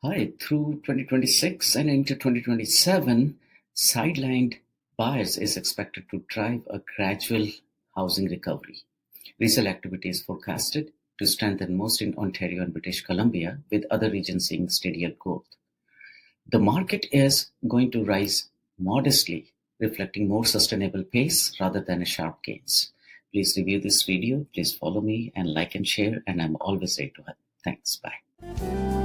Hi, through 2026 and into 2027, sidelined buyers is expected to drive a gradual housing recovery. Resale activity is forecasted to strengthen most in Ontario and British Columbia, with other regions seeing steadier growth. The market is going to rise modestly, reflecting more sustainable pace rather than a sharp gains. Please review this video, please follow me and like and share, and I'm always ready to help. Thanks. Bye.